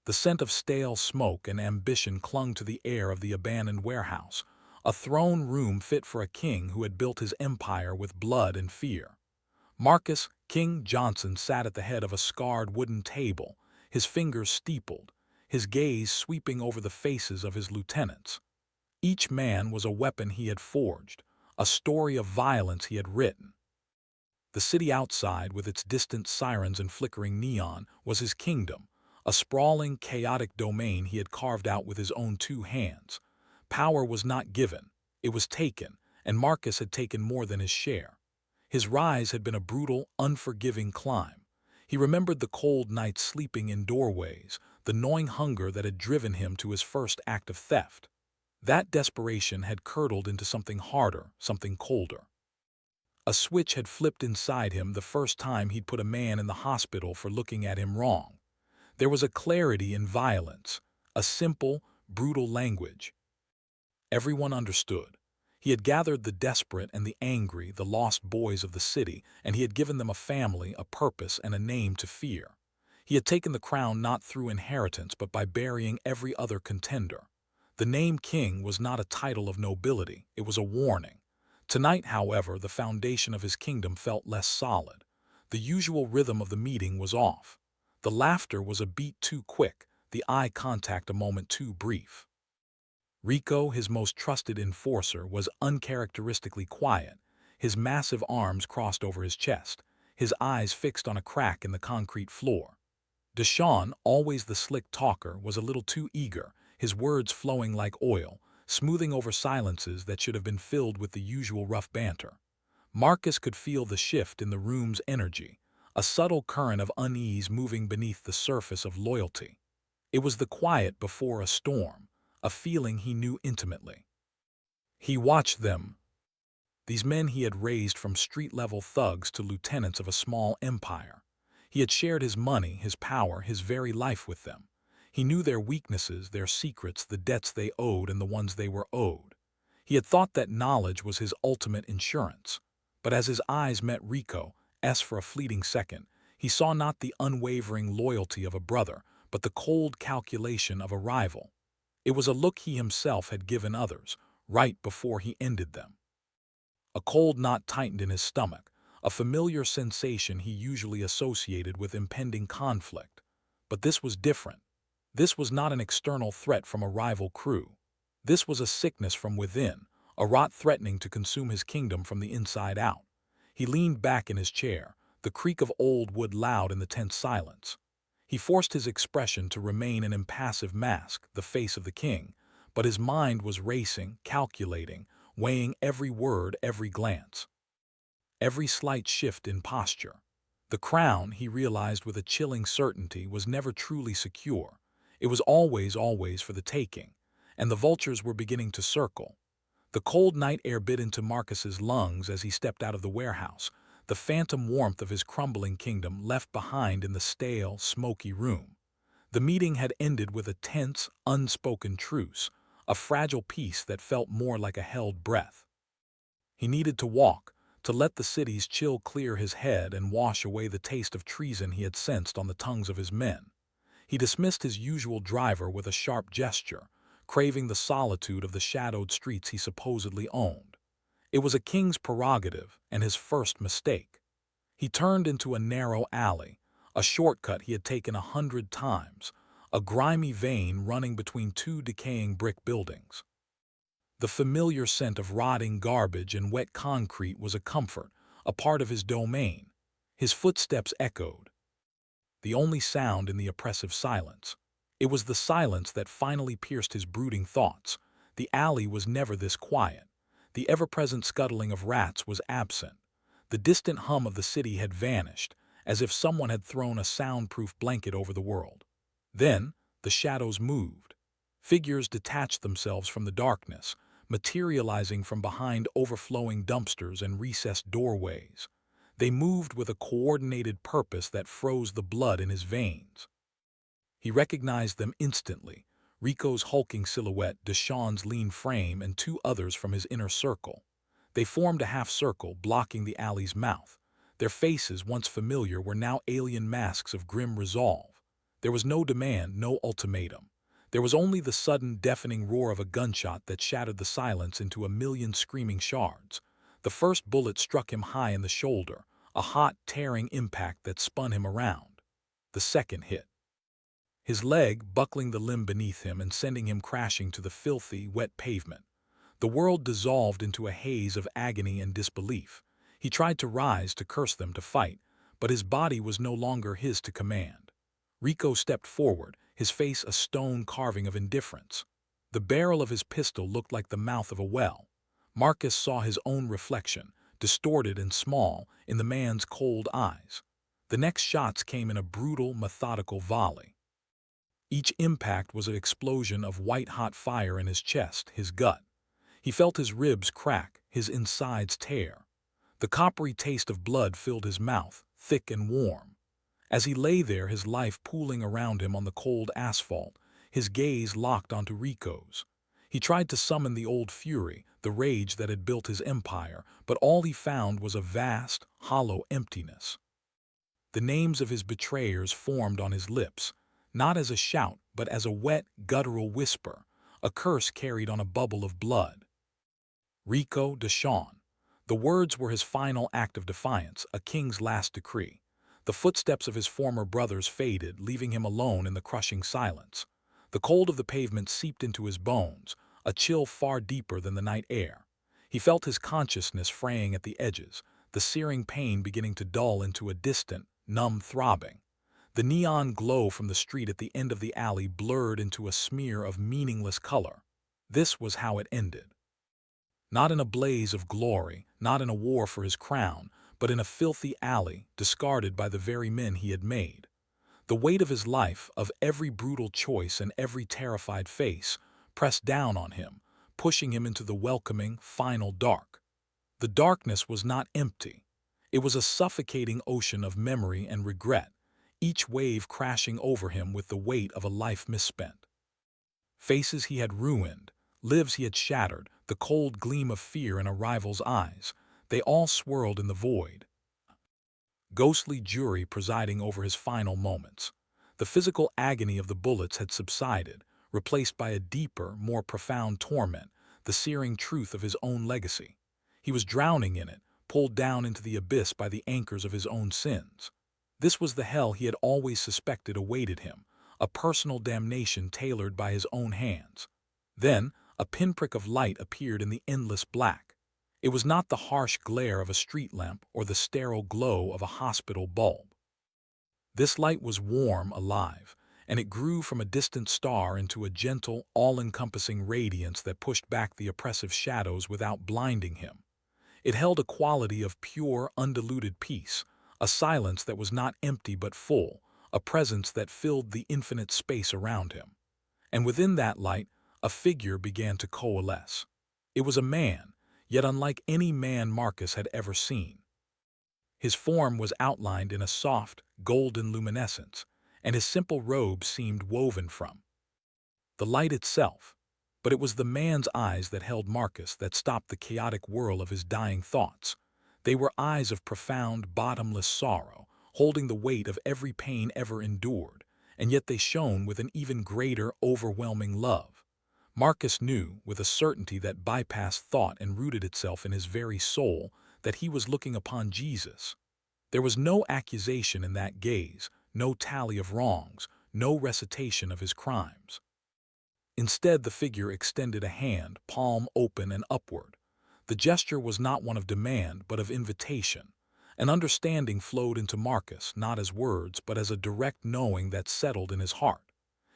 The scent of stale smoke and ambition clung to the air of the abandoned warehouse, a throne room fit for a king who had built his empire with blood and fear. Marcus King Johnson sat at the head of a scarred wooden table, his fingers steepled, his gaze sweeping over the faces of his lieutenants. Each man was a weapon he had forged, a story of violence he had written. The city outside, with its distant sirens and flickering neon, was his kingdom, a sprawling, chaotic domain he had carved out with his own two hands. Power was not given, it was taken, and Marcus had taken more than his share. His rise had been a brutal, unforgiving climb. He remembered the cold nights sleeping in doorways, the gnawing hunger that had driven him to his first act of theft. That desperation had curdled into something harder, something colder. A switch had flipped inside him the first time he'd put a man in the hospital for looking at him wrong. There was a clarity in violence, a simple, brutal language. Everyone understood. He had gathered the desperate and the angry, the lost boys of the city, and he had given them a family, a purpose, and a name to fear. He had taken the crown not through inheritance but by burying every other contender. The name king was not a title of nobility, it was a warning. Tonight, however, the foundation of his kingdom felt less solid. The usual rhythm of the meeting was off. The laughter was a beat too quick, the eye contact a moment too brief. Rico, his most trusted enforcer, was uncharacteristically quiet, his massive arms crossed over his chest, his eyes fixed on a crack in the concrete floor. Deshawn, always the slick talker, was a little too eager, his words flowing like oil, smoothing over silences that should have been filled with the usual rough banter. Marcus could feel the shift in the room's energy, a subtle current of unease moving beneath the surface of loyalty. It was the quiet before a storm, a feeling he knew intimately. He watched them, these men he had raised from street-level thugs to lieutenants of a small empire. He had shared his money, his power, his very life with them. He knew their weaknesses, their secrets, the debts they owed and the ones they were owed. He had thought that knowledge was his ultimate insurance. But as his eyes met Rico's for a fleeting second, he saw not the unwavering loyalty of a brother, but the cold calculation of a rival. It was a look he himself had given others, right before he ended them. A cold knot tightened in his stomach, a familiar sensation he usually associated with impending conflict. But this was different. This was not an external threat from a rival crew. This was a sickness from within, a rot threatening to consume his kingdom from the inside out. He leaned back in his chair, the creak of old wood loud in the tense silence. He forced his expression to remain an impassive mask, the face of the king, but his mind was racing, calculating, weighing every word, every glance, every slight shift in posture. The crown, he realized with a chilling certainty, was never truly secure. It was always for the taking, and the vultures were beginning to circle. The cold night air bit into Marcus's lungs as he stepped out of the warehouse, the phantom warmth of his crumbling kingdom left behind in the stale, smoky room. The meeting had ended with a tense, unspoken truce, a fragile peace that felt more like a held breath. He needed to walk, to let the city's chill clear his head and wash away the taste of treason he had sensed on the tongues of his men. He dismissed his usual driver with a sharp gesture, craving the solitude of the shadowed streets he supposedly owned. It was a king's prerogative and his first mistake. He turned into a narrow alley, a shortcut he had taken 100 times, a grimy vein running between two decaying brick buildings. The familiar scent of rotting garbage and wet concrete was a comfort, a part of his domain. His footsteps echoed, the only sound in the oppressive silence. It was the silence that finally pierced his brooding thoughts. The alley was never this quiet. The ever-present scuttling of rats was absent. The distant hum of the city had vanished, as if someone had thrown a soundproof blanket over the world. Then, the shadows moved. Figures detached themselves from the darkness, materializing from behind overflowing dumpsters and recessed doorways. They moved with a coordinated purpose that froze the blood in his veins. He recognized them instantly, Rico's hulking silhouette, Deshawn's lean frame, and two others from his inner circle. They formed a half-circle, blocking the alley's mouth. Their faces, once familiar, were now alien masks of grim resolve. There was no demand, no ultimatum. There was only the sudden, deafening roar of a gunshot that shattered the silence into a million screaming shards. The first bullet struck him high in the shoulder, a hot, tearing impact that spun him around. The second hit his leg, buckling the limb beneath him and sending him crashing to the filthy, wet pavement. The world dissolved into a haze of agony and disbelief. He tried to rise, to curse them, to fight, but his body was no longer his to command. Rico stepped forward, his face a stone carving of indifference. The barrel of his pistol looked like the mouth of a well. Marcus saw his own reflection, distorted and small, in the man's cold eyes. The next shots came in a brutal, methodical volley. Each impact was an explosion of white-hot fire in his chest, his gut. He felt his ribs crack, his insides tear. The coppery taste of blood filled his mouth, thick and warm. As he lay there, his life pooling around him on the cold asphalt, his gaze locked onto Rico's. He tried to summon the old fury, the rage that had built his empire, but all he found was a vast, hollow emptiness. The names of his betrayers formed on his lips, not as a shout, but as a wet, guttural whisper, a curse carried on a bubble of blood. Rico Deshawn. The words were his final act of defiance, a king's last decree. The footsteps of his former brothers faded, leaving him alone in the crushing silence. The cold of the pavement seeped into his bones, a chill far deeper than the night air. He felt his consciousness fraying at the edges, the searing pain beginning to dull into a distant, numb throbbing. The neon glow from the street at the end of the alley blurred into a smear of meaningless color. This was how it ended. Not in a blaze of glory, not in a war for his crown, but in a filthy alley, discarded by the very men he had made. The weight of his life, of every brutal choice and every terrified face, pressed down on him, pushing him into the welcoming, final dark. The darkness was not empty. It was a suffocating ocean of memory and regret, each wave crashing over him with the weight of a life misspent. Faces he had ruined, lives he had shattered, the cold gleam of fear in a rival's eyes, they all swirled in the void. Ghostly jury presiding over his final moments. The physical agony of the bullets had subsided, replaced by a deeper, more profound torment, the searing truth of his own legacy. He was drowning in it, pulled down into the abyss by the anchors of his own sins. This was the hell he had always suspected awaited him, a personal damnation tailored by his own hands. Then, a pinprick of light appeared in the endless black. It was not the harsh glare of a street lamp or the sterile glow of a hospital bulb. This light was warm, alive, and it grew from a distant star into a gentle, all-encompassing radiance that pushed back the oppressive shadows without blinding him. It held a quality of pure, undiluted peace, a silence that was not empty but full, a presence that filled the infinite space around him. And within that light, a figure began to coalesce. It was a man, yet unlike any man Marcus had ever seen. His form was outlined in a soft, golden luminescence, and his simple robe seemed woven from the light itself. But it was the man's eyes that held Marcus, that stopped the chaotic whirl of his dying thoughts. They were eyes of profound, bottomless sorrow, holding the weight of every pain ever endured, and yet they shone with an even greater, overwhelming love. Marcus knew, with a certainty that bypassed thought and rooted itself in his very soul, that he was looking upon Jesus. There was no accusation in that gaze, no tally of wrongs, no recitation of his crimes. Instead, the figure extended a hand, palm open and upward. The gesture was not one of demand, but of invitation. An understanding flowed into Marcus, not as words, but as a direct knowing that settled in his heart.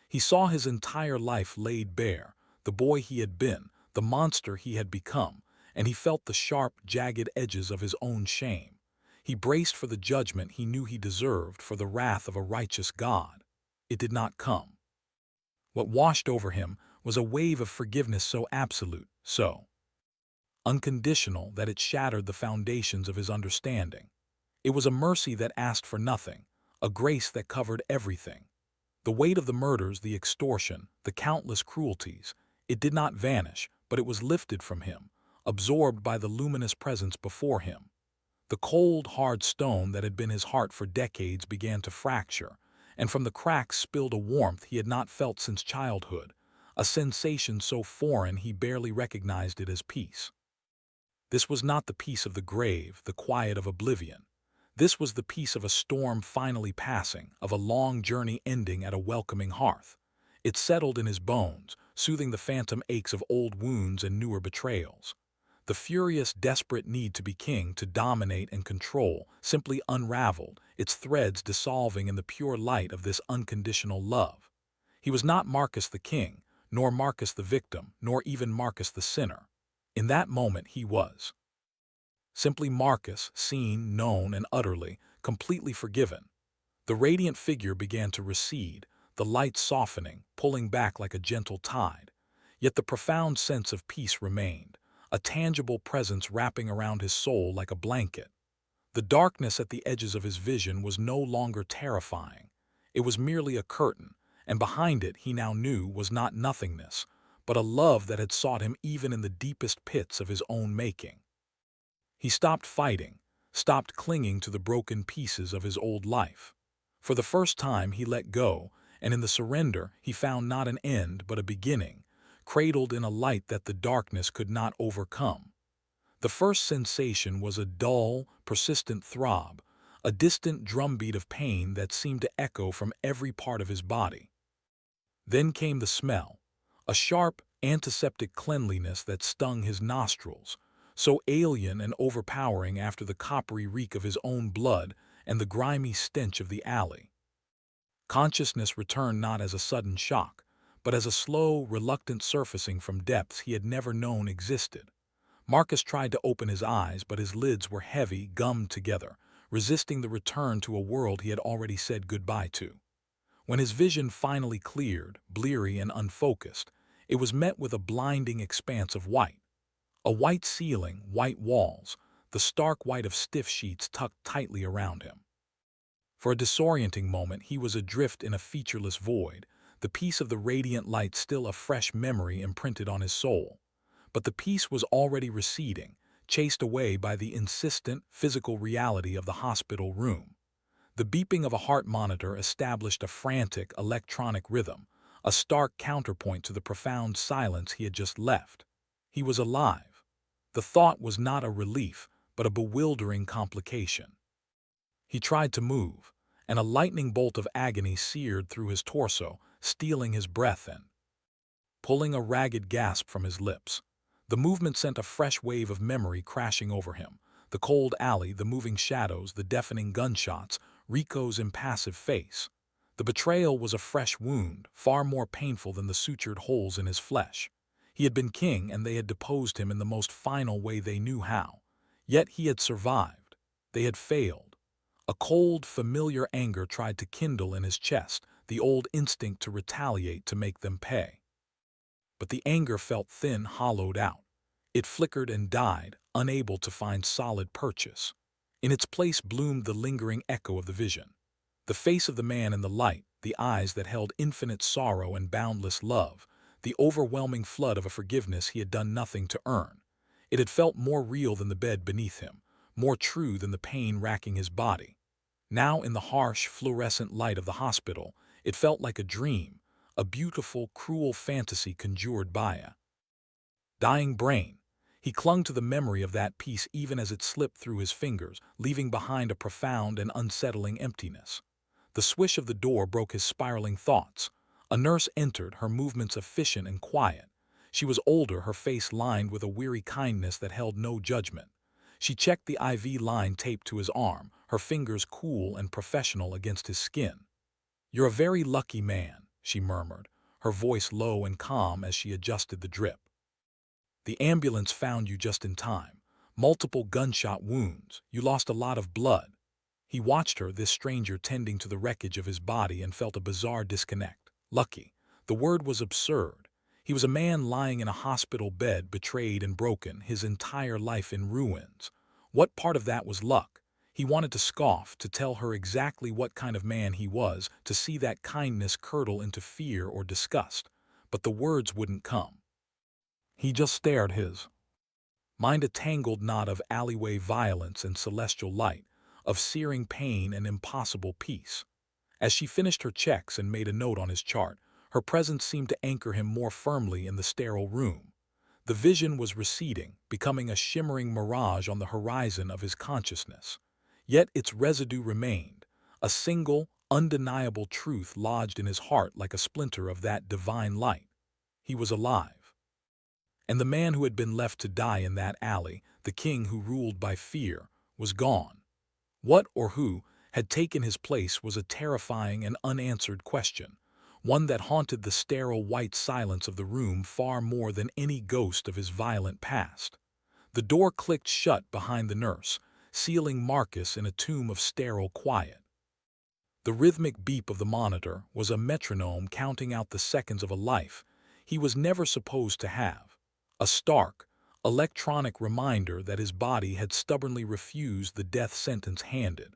He saw his entire life laid bare, the boy he had been, the monster he had become, and he felt the sharp, jagged edges of his own shame. He braced for the judgment he knew he deserved, for the wrath of a righteous God. It did not come. What washed over him was a wave of forgiveness so absolute, so unconditional, that it shattered the foundations of his understanding. It was a mercy that asked for nothing, a grace that covered everything. The weight of the murders, the extortion, the countless cruelties, it did not vanish, but it was lifted from him, absorbed by the luminous presence before him. The cold, hard stone that had been his heart for decades began to fracture, and from the cracks spilled a warmth he had not felt since childhood, a sensation so foreign he barely recognized it as peace. This was not the peace of the grave, the quiet of oblivion. This was the peace of a storm finally passing, of a long journey ending at a welcoming hearth. It settled in his bones, soothing the phantom aches of old wounds and newer betrayals. The furious, desperate need to be king, to dominate and control, simply unraveled, its threads dissolving in the pure light of this unconditional love. He was not Marcus the king, nor Marcus the victim, nor even Marcus the sinner. In that moment he was simply Marcus, seen, known, and utterly, completely forgiven. The radiant figure began to recede, the light softening, pulling back like a gentle tide. Yet the profound sense of peace remained, a tangible presence wrapping around his soul like a blanket. The darkness at the edges of his vision was no longer terrifying. It was merely a curtain, and behind it he now knew was not nothingness, but a love that had sought him even in the deepest pits of his own making. He stopped fighting, stopped clinging to the broken pieces of his old life. For the first time he let go, and in the surrender he found not an end but a beginning, cradled in a light that the darkness could not overcome. The first sensation was a dull, persistent throb, a distant drumbeat of pain that seemed to echo from every part of his body. Then came the smell, a sharp, antiseptic cleanliness that stung his nostrils, so alien and overpowering after the coppery reek of his own blood and the grimy stench of the alley. Consciousness returned not as a sudden shock, but as a slow, reluctant surfacing from depths he had never known existed. Marcus tried to open his eyes, but his lids were heavy, gummed together, resisting the return to a world he had already said goodbye to. When his vision finally cleared, bleary and unfocused, it was met with a blinding expanse of white. A white ceiling, white walls, the stark white of stiff sheets tucked tightly around him. For a disorienting moment he was adrift in a featureless void, the peace of the radiant light still a fresh memory imprinted on his soul. But the peace was already receding, chased away by the insistent, physical reality of the hospital room. The beeping of a heart monitor established a frantic, electronic rhythm, a stark counterpoint to the profound silence he had just left. He was alive. The thought was not a relief, but a bewildering complication. He tried to move, and a lightning bolt of agony seared through his torso, stealing his breath and pulling a ragged gasp from his lips. The movement sent a fresh wave of memory crashing over him. The cold alley, the moving shadows, the deafening gunshots, Rico's impassive face. The betrayal was a fresh wound, far more painful than the sutured holes in his flesh. He had been king, and they had deposed him in the most final way they knew how. Yet he had survived. They had failed. A cold, familiar anger tried to kindle in his chest, the old instinct to retaliate, to make them pay. But the anger felt thin, hollowed out. It flickered and died, unable to find solid purchase. In its place bloomed the lingering echo of the vision. The face of the man in the light, the eyes that held infinite sorrow and boundless love, the overwhelming flood of a forgiveness he had done nothing to earn. It had felt more real than the bed beneath him, more true than the pain racking his body. Now, in the harsh, fluorescent light of the hospital, it felt like a dream, a beautiful, cruel fantasy conjured by a dying brain. He clung to the memory of that peace even as it slipped through his fingers, leaving behind a profound and unsettling emptiness. The swish of the door broke his spiraling thoughts. A nurse entered, her movements efficient and quiet. She was older, her face lined with a weary kindness that held no judgment. She checked the IV line taped to his arm, her fingers cool and professional against his skin. "You're a very lucky man," she murmured, her voice low and calm as she adjusted the drip. "The ambulance found you just in time. Multiple gunshot wounds. You lost a lot of blood." He watched her, this stranger tending to the wreckage of his body, and felt a bizarre disconnect. Lucky. The word was absurd. He was a man lying in a hospital bed, betrayed and broken, his entire life in ruins. What part of that was luck? He wanted to scoff, to tell her exactly what kind of man he was, to see that kindness curdle into fear or disgust. But the words wouldn't come. He just stared, his mind a tangled knot of alleyway violence and celestial light, of searing pain and impossible peace. As she finished her checks and made a note on his chart, her presence seemed to anchor him more firmly in the sterile room. The vision was receding, becoming a shimmering mirage on the horizon of his consciousness. Yet its residue remained, a single, undeniable truth lodged in his heart like a splinter of that divine light. He was alive. And the man who had been left to die in that alley, the king who ruled by fear, was gone. What or who had taken his place was a terrifying and unanswered question, one that haunted the sterile white silence of the room far more than any ghost of his violent past. The door clicked shut behind the nurse, sealing Marcus in a tomb of sterile quiet. The rhythmic beep of the monitor was a metronome counting out the seconds of a life he was never supposed to have, a stark, electronic reminder that his body had stubbornly refused the death sentence handed.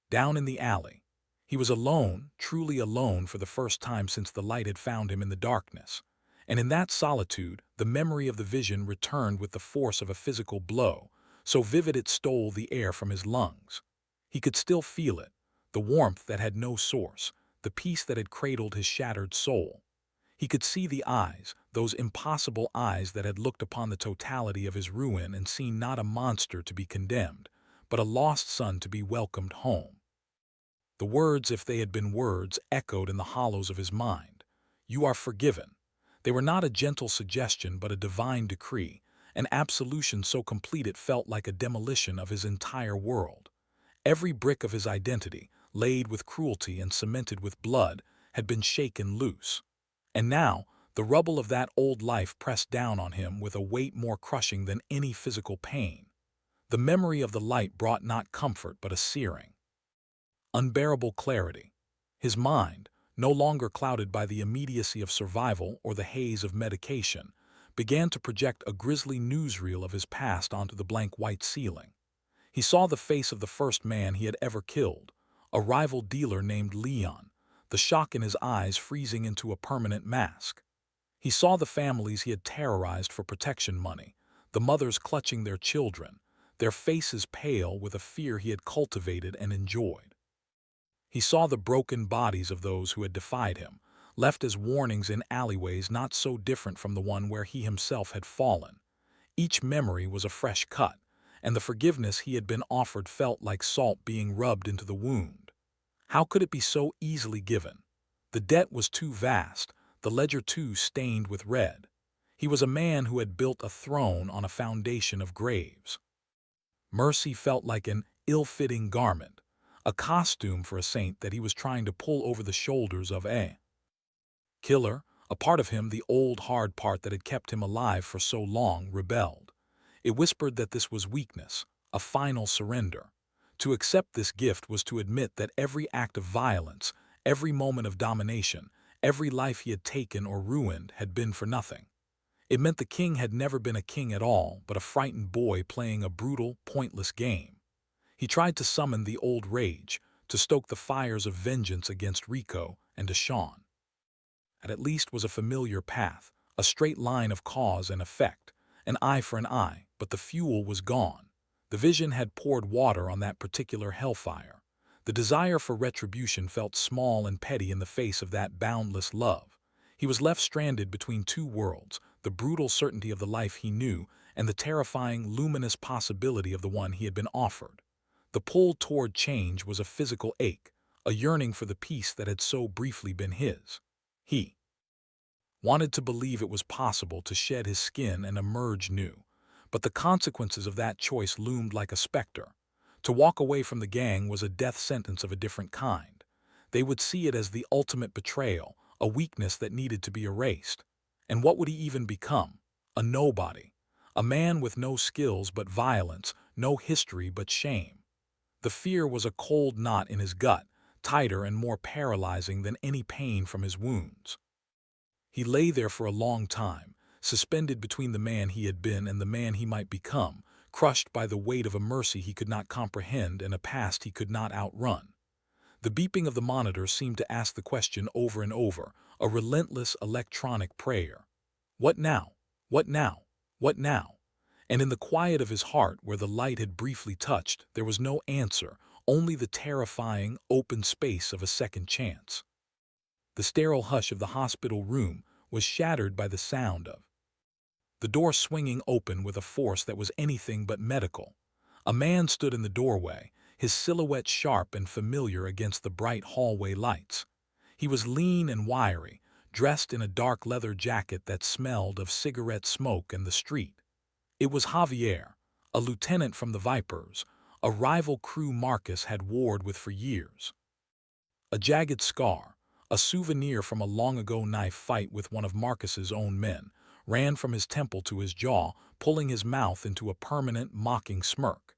Down in the alley, he was alone, truly alone for the first time since the light had found him in the darkness. And in that solitude, the memory of the vision returned with the force of a physical blow, so vivid it stole the air from his lungs. He could still feel it, the warmth that had no source, the peace that had cradled his shattered soul. He could see the eyes, those impossible eyes that had looked upon the totality of his ruin and seen not a monster to be condemned, but a lost son to be welcomed home. The words, if they had been words, echoed in the hollows of his mind. "You are forgiven." They were not a gentle suggestion but a divine decree, an absolution so complete it felt like a demolition of his entire world. Every brick of his identity, laid with cruelty and cemented with blood, had been shaken loose. And now, the rubble of that old life pressed down on him with a weight more crushing than any physical pain. The memory of the light brought not comfort but a searing, unbearable clarity. His mind, no longer clouded by the immediacy of survival or the haze of medication, began to project a grisly newsreel of his past onto the blank white ceiling. He saw the face of the first man he had ever killed, a rival dealer named Leon, the shock in his eyes freezing into a permanent mask. He saw the families he had terrorized for protection money, the mothers clutching their children, their faces pale with a fear he had cultivated and enjoyed. He saw the broken bodies of those who had defied him, left as warnings in alleyways not so different from the one where he himself had fallen. Each memory was a fresh cut, and the forgiveness he had been offered felt like salt being rubbed into the wound. How could it be so easily given? The debt was too vast, the ledger too stained with red. He was a man who had built a throne on a foundation of graves. Mercy felt like an ill-fitting garment, a costume for a saint that he was trying to pull over the shoulders of a killer. A part of him, the old hard part that had kept him alive for so long, rebelled. It whispered that this was weakness, a final surrender. To accept this gift was to admit that every act of violence, every moment of domination, every life he had taken or ruined had been for nothing. It meant the king had never been a king at all, but a frightened boy playing a brutal, pointless game. He tried to summon the old rage, to stoke the fires of vengeance against Rico and Deshawn. It at least was a familiar path, a straight line of cause and effect, an eye for an eye, but the fuel was gone. The vision had poured water on that particular hellfire. The desire for retribution felt small and petty in the face of that boundless love. He was left stranded between two worlds, the brutal certainty of the life he knew and the terrifying, luminous possibility of the one he had been offered. The pull toward change was a physical ache, a yearning for the peace that had so briefly been his. He wanted to believe it was possible to shed his skin and emerge new, but the consequences of that choice loomed like a specter. To walk away from the gang was a death sentence of a different kind. They would see it as the ultimate betrayal, a weakness that needed to be erased. And what would he even become? A nobody. A man with no skills but violence, no history but shame. The fear was a cold knot in his gut, tighter and more paralyzing than any pain from his wounds. He lay there for a long time, suspended between the man he had been and the man he might become, crushed by the weight of a mercy he could not comprehend and a past he could not outrun. The beeping of the monitor seemed to ask the question over and over, a relentless electronic prayer. What now? What now? What now? And in the quiet of his heart, where the light had briefly touched, there was no answer, only the terrifying, open space of a second chance. The sterile hush of the hospital room was shattered by the sound of the door swinging open with a force that was anything but medical. A man stood in the doorway, his silhouette sharp and familiar against the bright hallway lights. He was lean and wiry, dressed in a dark leather jacket that smelled of cigarette smoke and the street. It was Javier, a lieutenant from the Vipers, a rival crew Marcus had warred with for years. A jagged scar, a souvenir from a long-ago knife fight with one of Marcus's own men, ran from his temple to his jaw, pulling his mouth into a permanent, mocking smirk.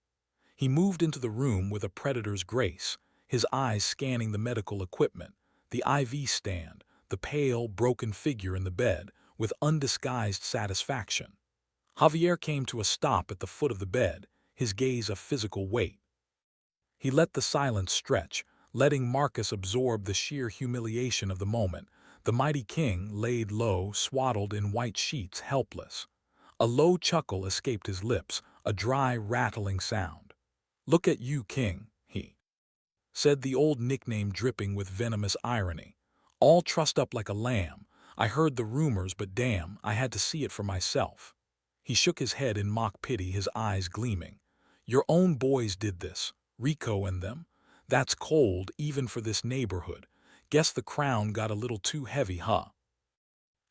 He moved into the room with a predator's grace, his eyes scanning the medical equipment, the IV stand, the pale, broken figure in the bed, with undisguised satisfaction. Javier came to a stop at the foot of the bed, his gaze a physical weight. He let the silence stretch, letting Marcus absorb the sheer humiliation of the moment. The mighty king laid low, swaddled in white sheets, helpless. A low chuckle escaped his lips, a dry, rattling sound. "Look at you, king," he said, the old nickname dripping with venomous irony. "All trussed up like a lamb. I heard the rumors, but damn, I had to see it for myself." He shook his head in mock pity, his eyes gleaming. "Your own boys did this, Rico and them. That's cold, even for this neighborhood. Guess the crown got a little too heavy, huh?"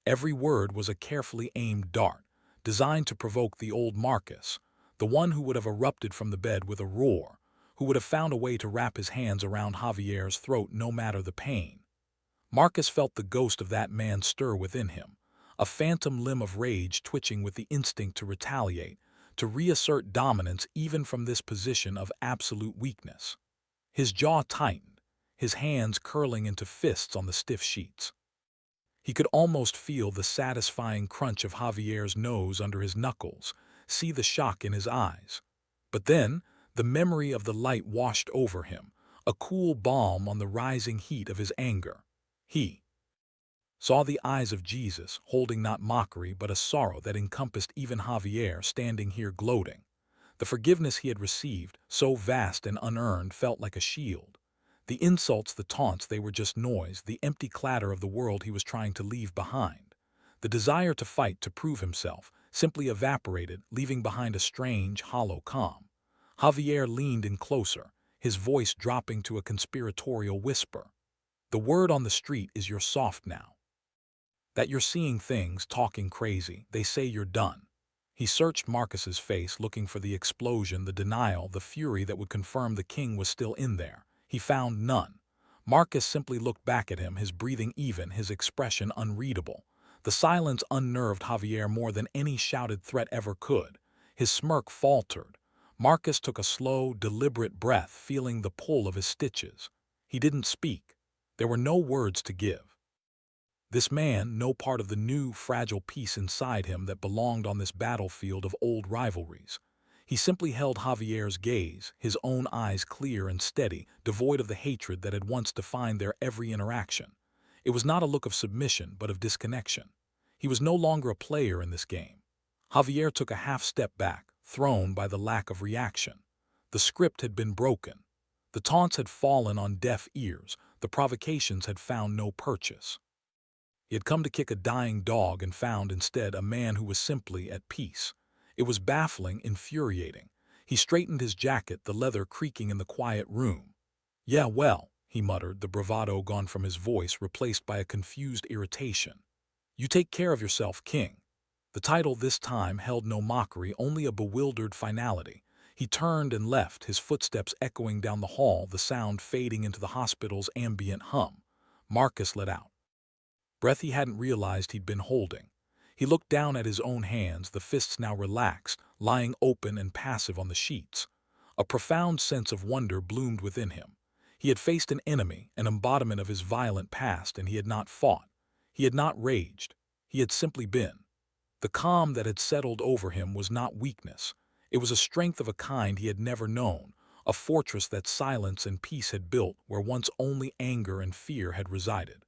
Every word was a carefully aimed dart, designed to provoke the old Marcus, the one who would have erupted from the bed with a roar, who would have found a way to wrap his hands around Javier's throat no matter the pain. Marcus felt the ghost of that man stir within him, a phantom limb of rage twitching with the instinct to retaliate, to reassert dominance even from this position of absolute weakness. His jaw tightened, his hands curling into fists on the stiff sheets. He could almost feel the satisfying crunch of Javier's nose under his knuckles, see the shock in his eyes. But then, the memory of the light washed over him, a cool balm on the rising heat of his anger. He saw the eyes of Jesus, holding not mockery but a sorrow that encompassed even Javier, standing here gloating. The forgiveness he had received, so vast and unearned, felt like a shield. The insults, the taunts, they were just noise, the empty clatter of the world he was trying to leave behind. The desire to fight, to prove himself, simply evaporated, leaving behind a strange, hollow calm. Javier leaned in closer, his voice dropping to a conspiratorial whisper. "The word on the street is you're soft now. That you're seeing things, talking crazy. They say you're done." He searched Marcus's face, looking for the explosion, the denial, the fury that would confirm the king was still in there. He found none. Marcus simply looked back at him, his breathing even, his expression unreadable. The silence unnerved Javier more than any shouted threat ever could. His smirk faltered. Marcus took a slow, deliberate breath, feeling the pull of his stitches. He didn't speak. There were no words to give. This man, no part of the new, fragile piece inside him that belonged on this battlefield of old rivalries. He simply held Javier's gaze, his own eyes clear and steady, devoid of the hatred that had once defined their every interaction. It was not a look of submission, but of disconnection. He was no longer a player in this game. Javier took a half step back, thrown by the lack of reaction. The script had been broken. The taunts had fallen on deaf ears, the provocations had found no purchase. He had come to kick a dying dog and found instead a man who was simply at peace. It was baffling, infuriating. He straightened his jacket, the leather creaking in the quiet room. "Yeah, well," he muttered, the bravado gone from his voice, replaced by a confused irritation. "You take care of yourself, king." The title this time held no mockery, only a bewildered finality. He turned and left, his footsteps echoing down the hall, the sound fading into the hospital's ambient hum. Marcus let out breath he hadn't realized he'd been holding. He looked down at his own hands, the fists now relaxed, lying open and passive on the sheets. A profound sense of wonder bloomed within him. He had faced an enemy, an embodiment of his violent past, and he had not fought. He had not raged. He had simply been. The calm that had settled over him was not weakness. It was a strength of a kind he had never known, a fortress that silence and peace had built where once only anger and fear had resided.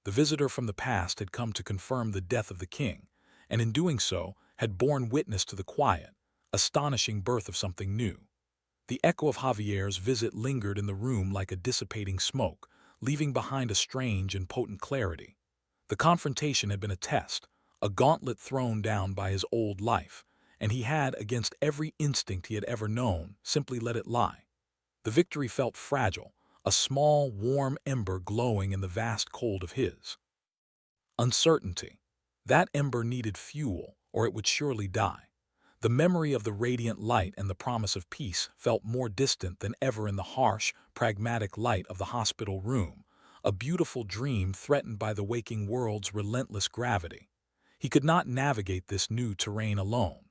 The visitor from the past had come to confirm the death of the king, and in doing so had borne witness to the quiet, astonishing birth of something new. The echo of Javier's visit lingered in the room like a dissipating smoke, leaving behind a strange and potent clarity. The confrontation had been a test, a gauntlet thrown down by his old life, and he had, against every instinct he had ever known, simply let it lie. The victory felt fragile, a small, warm ember glowing in the vast cold of his. Uncertainty. That ember needed fuel, or it would surely die. The memory of the radiant light and the promise of peace felt more distant than ever in the harsh, pragmatic light of the hospital room, a beautiful dream threatened by the waking world's relentless gravity. He could not navigate this new terrain alone.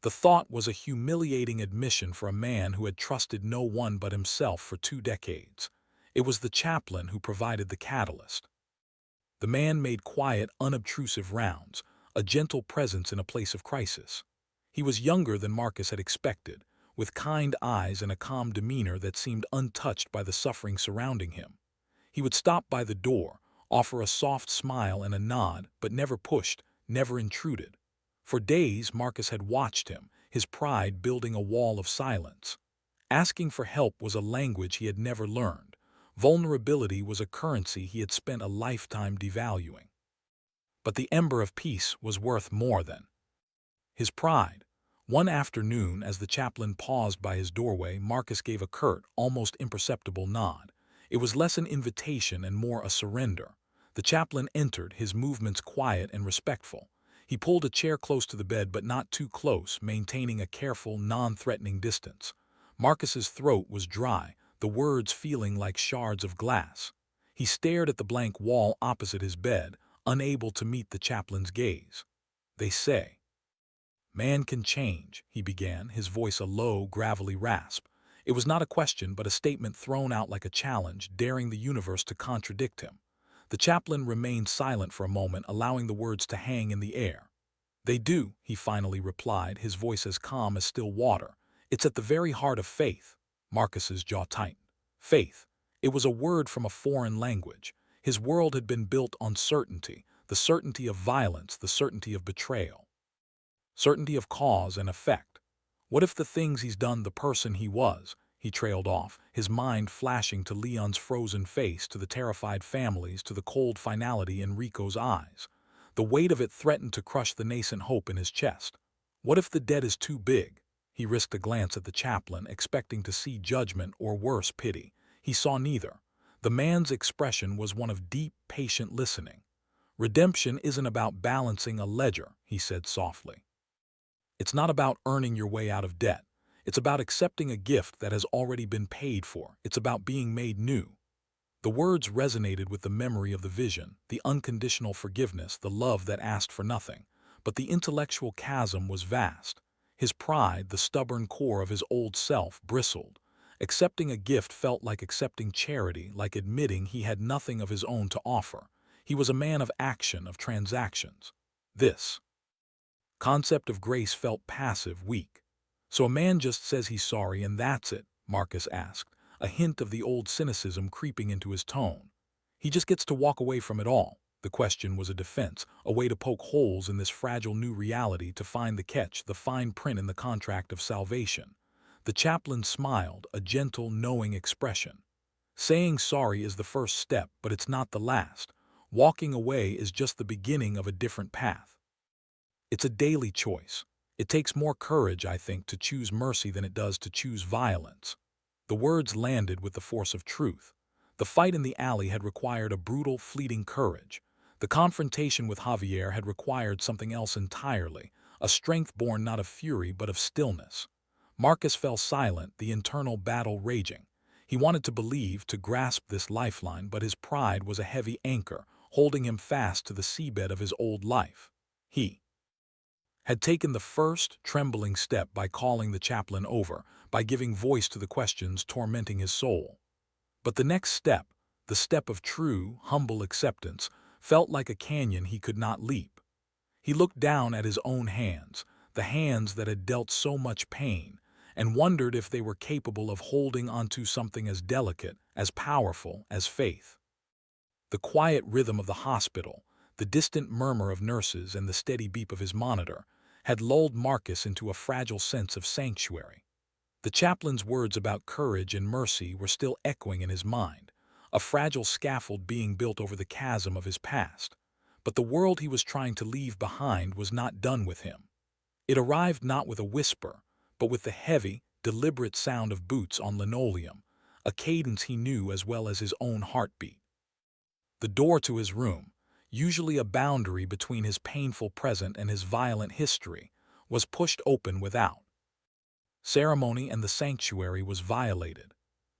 The thought was a humiliating admission for a man who had trusted no one but himself for 2 decades. It was the chaplain who provided the catalyst. The man made quiet, unobtrusive rounds, a gentle presence in a place of crisis. He was younger than Marcus had expected, with kind eyes and a calm demeanor that seemed untouched by the suffering surrounding him. He would stop by the door, offer a soft smile and a nod, but never pushed, never intruded. For days, Marcus had watched him, his pride building a wall of silence. Asking for help was a language he had never learned. Vulnerability was a currency he had spent a lifetime devaluing. But the ember of peace was worth more than his pride. One afternoon, as the chaplain paused by his doorway, Marcus gave a curt, almost imperceptible nod. It was less an invitation and more a surrender. The chaplain entered, his movements quiet and respectful. He pulled a chair close to the bed, but not too close, maintaining a careful, non-threatening distance. Marcus's throat was dry, the words feeling like shards of glass. He stared at the blank wall opposite his bed, unable to meet the chaplain's gaze. "They say man can change," he began, his voice a low, gravelly rasp. It was not a question, but a statement thrown out like a challenge, daring the universe to contradict him. The chaplain remained silent for a moment, allowing the words to hang in the air. "They do," he finally replied, his voice as calm as still water. "It's at the very heart of faith." Marcus's jaw tightened. Faith. It was a word from a foreign language. His world had been built on certainty, the certainty of violence, the certainty of betrayal. Certainty of cause and effect. What if the things he's done, the person he was? He trailed off, his mind flashing to Leon's frozen face, to the terrified families, to the cold finality in Rico's eyes. The weight of it threatened to crush the nascent hope in his chest. What if the debt is too big? He risked a glance at the chaplain, expecting to see judgment or worse, pity. He saw neither. The man's expression was one of deep, patient listening. "Redemption isn't about balancing a ledger," he said softly. "It's not about earning your way out of debt. It's about accepting a gift that has already been paid for. It's about being made new." The words resonated with the memory of the vision, the unconditional forgiveness, the love that asked for nothing. But the intellectual chasm was vast. His pride, the stubborn core of his old self, bristled. Accepting a gift felt like accepting charity, like admitting he had nothing of his own to offer. He was a man of action, of transactions. This concept of grace felt passive, weak. "So a man just says he's sorry and that's it?" Marcus asked, a hint of the old cynicism creeping into his tone. "He just gets to walk away from it all?" The question was a defense, a way to poke holes in this fragile new reality, to find the catch, the fine print in the contract of salvation. The chaplain smiled, a gentle, knowing expression. "Saying sorry is the first step, but it's not the last. Walking away is just the beginning of a different path. It's a daily choice. It takes more courage, I think, to choose mercy than it does to choose violence." The words landed with the force of truth. The fight in the alley had required a brutal, fleeting courage. The confrontation with Javier had required something else entirely, a strength born not of fury but of stillness. Marcus fell silent, the internal battle raging. He wanted to believe, to grasp this lifeline, but his pride was a heavy anchor, holding him fast to the seabed of his old life. He had taken the first, trembling step by calling the chaplain over, by giving voice to the questions tormenting his soul. But the next step, the step of true, humble acceptance, felt like a canyon he could not leap. He looked down at his own hands, the hands that had dealt so much pain, and wondered if they were capable of holding onto something as delicate, as powerful as faith. The quiet rhythm of the hospital, the distant murmur of nurses and the steady beep of his monitor, had lulled Marcus into a fragile sense of sanctuary. The chaplain's words about courage and mercy were still echoing in his mind, a fragile scaffold being built over the chasm of his past. But the world he was trying to leave behind was not done with him. It arrived not with a whisper, but with the heavy, deliberate sound of boots on linoleum, a cadence he knew as well as his own heartbeat. The door to his room, usually a boundary between his painful present and his violent history, was pushed open without. Ceremony and the sanctuary was violated.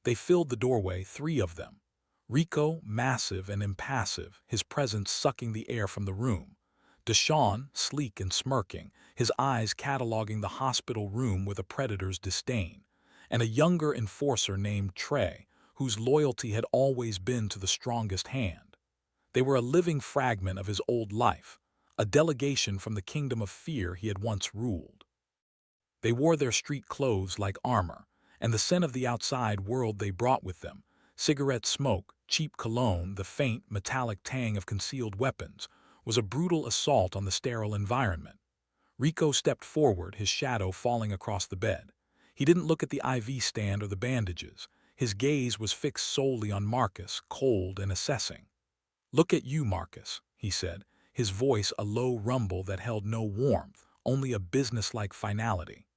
They filled the doorway, three of them. Rico, massive and impassive, his presence sucking the air from the room. Deshawn, sleek and smirking, his eyes cataloging the hospital room with a predator's disdain. And a younger enforcer named Trey, whose loyalty had always been to the strongest hand. They were a living fragment of his old life, a delegation from the kingdom of fear he had once ruled. They wore their street clothes like armor, and the scent of the outside world they brought with them, cigarette smoke, cheap cologne, the faint, metallic tang of concealed weapons, was a brutal assault on the sterile environment. Rico stepped forward, his shadow falling across the bed. He didn't look at the IV stand or the bandages. His gaze was fixed solely on Marcus, cold and assessing. "Look at you, Marcus," he said, his voice a low rumble that held no warmth, only a businesslike finality.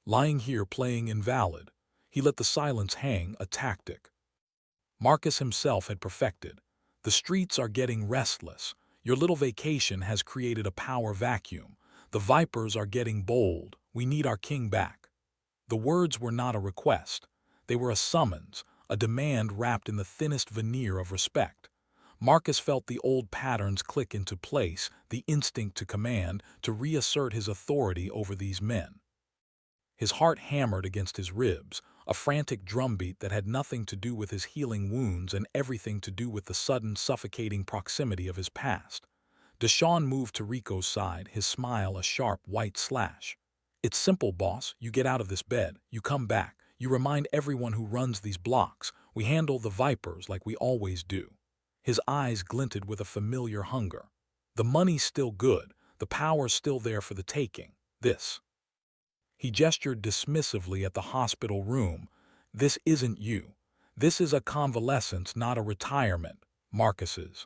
Lying here playing invalid, he let the silence hang, a tactic Marcus himself had perfected. "The streets are getting restless. Your little vacation has created a power vacuum. The vipers are getting bold. We need our king back." The words were not a request. They were a summons, a demand wrapped in the thinnest veneer of respect. Marcus felt the old patterns click into place, the instinct to command, to reassert his authority over these men. His heart hammered against his ribs, a frantic drumbeat that had nothing to do with his healing wounds and everything to do with the sudden, suffocating proximity of his past. Deshawn moved to Rico's side, his smile a sharp white slash. "It's simple, boss. You get out of this bed. You come back. You remind everyone who runs these blocks. We handle the vipers like we always do." His eyes glinted with a familiar hunger. "The money's still good. The power's still there for the taking. This." He gestured dismissively at the hospital room. "This isn't you. This is a convalescence, not a retirement, Marcus's."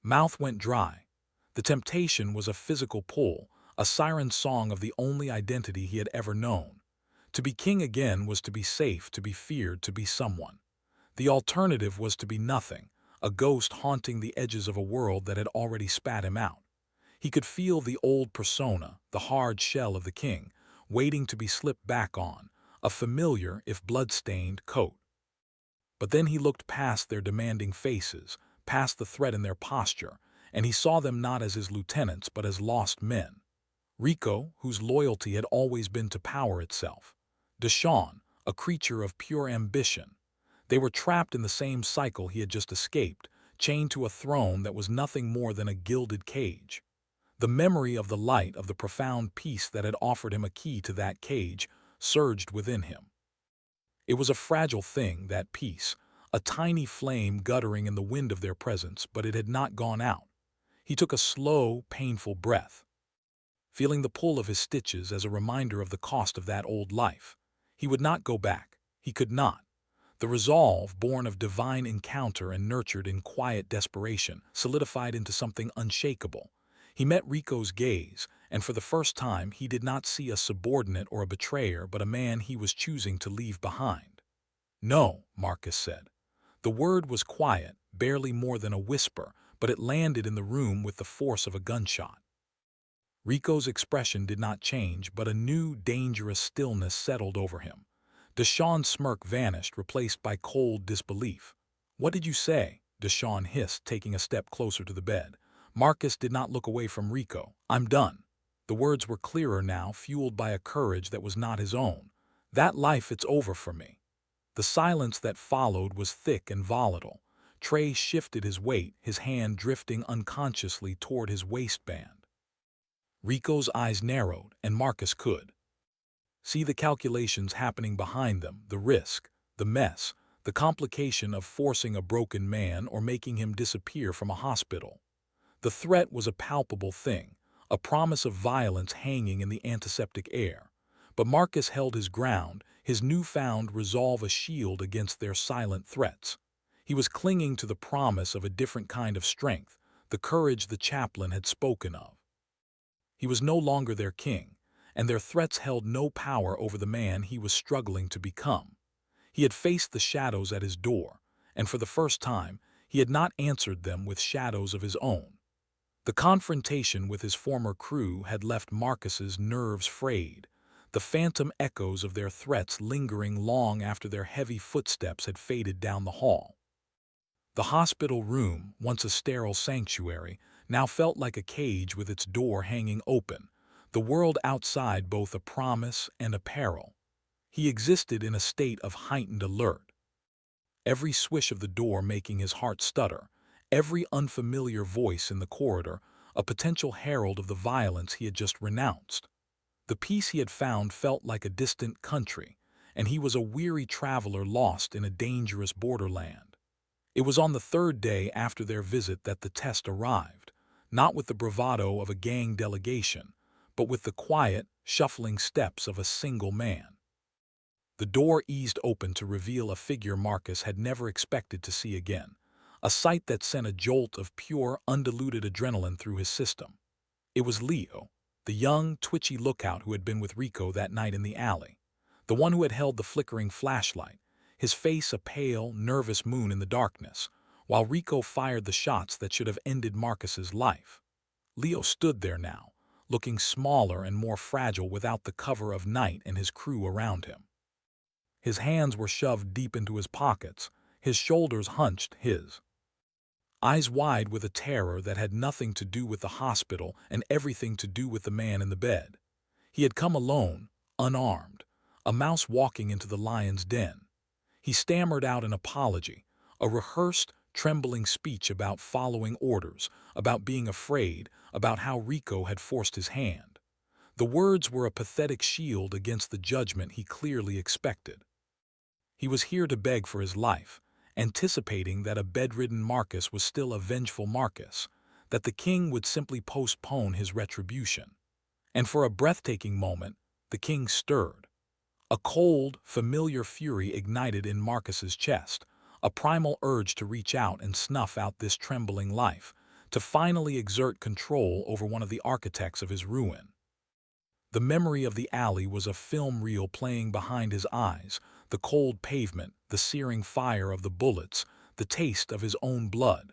Mouth went dry. The temptation was a physical pull, a siren song of the only identity he had ever known. To be king again was to be safe, to be feared, to be someone. The alternative was to be nothing, a ghost haunting the edges of a world that had already spat him out. He could feel the old persona, the hard shell of the king, waiting to be slipped back on, a familiar, if blood-stained, coat. But then he looked past their demanding faces, past the threat in their posture, and he saw them not as his lieutenants but as lost men. Rico, whose loyalty had always been to power itself. Deshawn, a creature of pure ambition. They were trapped in the same cycle he had just escaped, chained to a throne that was nothing more than a gilded cage. The memory of the light of the profound peace that had offered him a key to that cage surged within him. It was a fragile thing, that peace, a tiny flame guttering in the wind of their presence, but it had not gone out. He took a slow, painful breath, feeling the pull of his stitches as a reminder of the cost of that old life. He would not go back. He could not. The resolve, born of divine encounter and nurtured in quiet desperation, solidified into something unshakable. He met Rico's gaze, and for the first time he did not see a subordinate or a betrayer but a man he was choosing to leave behind. "No," Marcus said. The word was quiet, barely more than a whisper, but it landed in the room with the force of a gunshot. Rico's expression did not change, but a new, dangerous stillness settled over him. Deshawn's smirk vanished, replaced by cold disbelief. "What did you say?" Deshawn hissed, taking a step closer to the bed. Marcus did not look away from Rico. "I'm done." The words were clearer now, fueled by a courage that was not his own. "That life, it's over for me." The silence that followed was thick and volatile. Trey shifted his weight, his hand drifting unconsciously toward his waistband. Rico's eyes narrowed, and Marcus could see the calculations happening behind them, the risk, the mess, the complication of forcing a broken man or making him disappear from a hospital. The threat was a palpable thing, a promise of violence hanging in the antiseptic air. But Marcus held his ground, his newfound resolve a shield against their silent threats. He was clinging to the promise of a different kind of strength, the courage the chaplain had spoken of. He was no longer their king, and their threats held no power over the man he was struggling to become. He had faced the shadows at his door, and for the first time, he had not answered them with shadows of his own. The confrontation with his former crew had left Marcus's nerves frayed, the phantom echoes of their threats lingering long after their heavy footsteps had faded down the hall. The hospital room, once a sterile sanctuary, now felt like a cage with its door hanging open, the world outside both a promise and a peril. He existed in a state of heightened alert, every swish of the door making his heart stutter, every unfamiliar voice in the corridor a potential herald of the violence he had just renounced. The peace he had found felt like a distant country, and he was a weary traveler lost in a dangerous borderland. It was on the third day after their visit that the test arrived, not with the bravado of a gang delegation, but with the quiet, shuffling steps of a single man. The door eased open to reveal a figure Marcus had never expected to see again, a sight that sent a jolt of pure, undiluted adrenaline through his system. It was Leo, the young, twitchy lookout who had been with Rico that night in the alley, the one who had held the flickering flashlight, his face a pale, nervous moon in the darkness, while Rico fired the shots that should have ended Marcus's life. Leo stood there now, looking smaller and more fragile without the cover of night and his crew around him. His hands were shoved deep into his pockets, his shoulders hunched, his eyes wide with a terror that had nothing to do with the hospital and everything to do with the man in the bed. He had come alone, unarmed, a mouse walking into the lion's den. He stammered out an apology, a rehearsed, trembling speech about following orders, about being afraid, about how Rico had forced his hand. The words were a pathetic shield against the judgment he clearly expected. He was here to beg for his life, anticipating that a bedridden Marcus was still a vengeful Marcus, that the king would simply postpone his retribution. And for a breathtaking moment, the king stirred. A cold, familiar fury ignited in Marcus's chest, a primal urge to reach out and snuff out this trembling life, to finally exert control over one of the architects of his ruin. The memory of the alley was a film reel playing behind his eyes, the cold pavement, the searing fire of the bullets, the taste of his own blood.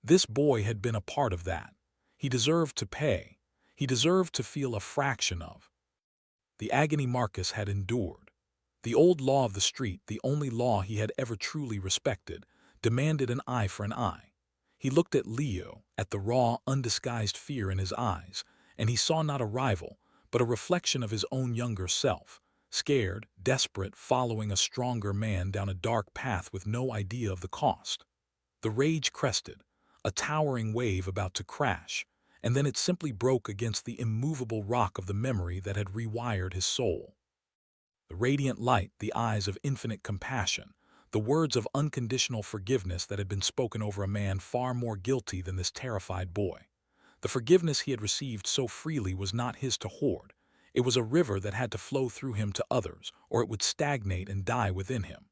This boy had been a part of that. He deserved to pay. He deserved to feel a fraction of the agony Marcus had endured. The old law of the street, the only law he had ever truly respected, demanded an eye for an eye. He looked at Leo, at the raw, undisguised fear in his eyes, and he saw not a rival, but a reflection of his own younger self, scared, desperate, following a stronger man down a dark path with no idea of the cost. The rage crested, a towering wave about to crash, and then it simply broke against the immovable rock of the memory that had rewired his soul. The radiant light, the eyes of infinite compassion, the words of unconditional forgiveness that had been spoken over a man far more guilty than this terrified boy. The forgiveness he had received so freely was not his to hoard. It was a river that had to flow through him to others, or it would stagnate and die within him.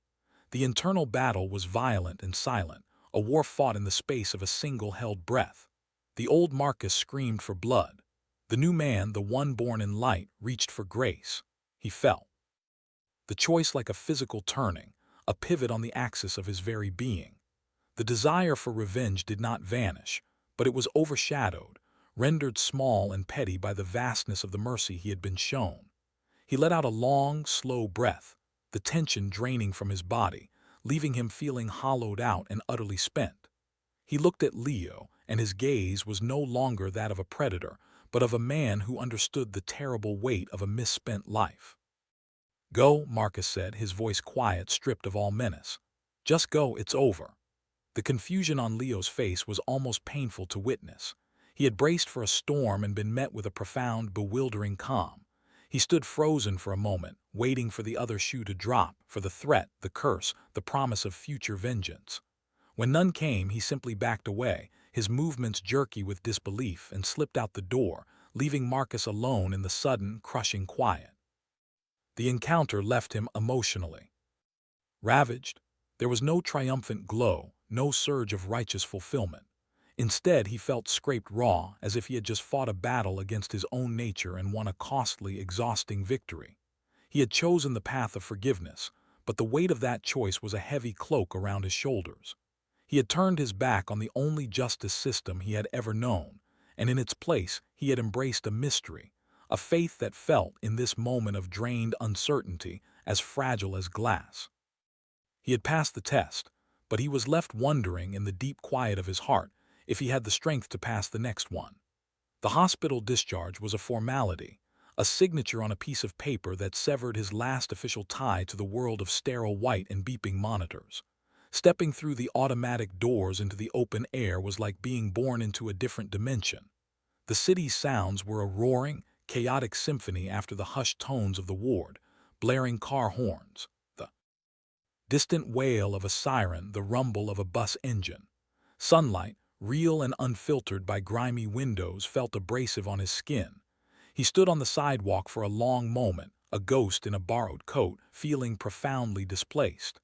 The internal battle was violent and silent, a war fought in the space of a single held breath. The old Marcus screamed for blood. The new man, the one born in light, reached for grace. He felt the choice like a physical turning, a pivot on the axis of his very being. The desire for revenge did not vanish, but it was overshadowed, rendered small and petty by the vastness of the mercy he had been shown. He let out a long, slow breath, the tension draining from his body, leaving him feeling hollowed out and utterly spent. He looked at Leo, and his gaze was no longer that of a predator, but of a man who understood the terrible weight of a misspent life. "Go," Marcus said, his voice quiet, stripped of all menace. "Just go, it's over." The confusion on Leo's face was almost painful to witness. He had braced for a storm and been met with a profound, bewildering calm. He stood frozen for a moment, waiting for the other shoe to drop, for the threat, the curse, the promise of future vengeance. When none came, he simply backed away, his movements jerky with disbelief, and slipped out the door, leaving Marcus alone in the sudden, crushing quiet. The encounter left him emotionally ravaged. There was no triumphant glow, no surge of righteous fulfillment. Instead, he felt scraped raw, as if he had just fought a battle against his own nature and won a costly, exhausting victory. He had chosen the path of forgiveness, but the weight of that choice was a heavy cloak around his shoulders. He had turned his back on the only justice system he had ever known, and in its place he had embraced a mystery, a faith that felt, in this moment of drained uncertainty, as fragile as glass. He had passed the test, but he was left wondering in the deep quiet of his heart if he had the strength to pass the next one. The hospital discharge was a formality, a signature on a piece of paper that severed his last official tie to the world of sterile white and beeping monitors. Stepping through the automatic doors into the open air was like being born into a different dimension. The city's sounds were a roaring, chaotic symphony after the hushed tones of the ward, blaring car horns, the distant wail of a siren, the rumble of a bus engine. Sunlight, real and unfiltered by grimy windows, felt abrasive on his skin. He stood on the sidewalk for a long moment, a ghost in a borrowed coat, feeling profoundly displaced.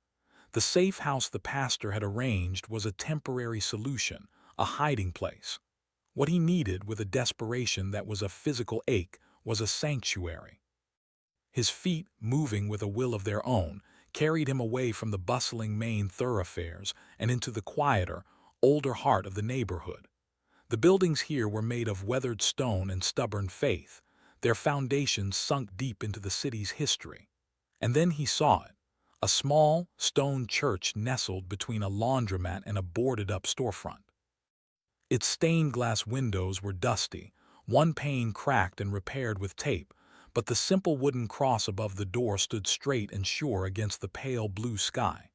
The safe house the pastor had arranged was a temporary solution, a hiding place. What he needed, with a desperation that was a physical ache, was a sanctuary. His feet, moving with a will of their own, carried him away from the bustling main thoroughfares and into the quieter, older heart of the neighborhood. The buildings here were made of weathered stone and stubborn faith, their foundations sunk deep into the city's history. And then he saw it, a small, stone church nestled between a laundromat and a boarded-up storefront. Its stained glass windows were dusty, one pane cracked and repaired with tape, but the simple wooden cross above the door stood straight and sure against the pale blue sky.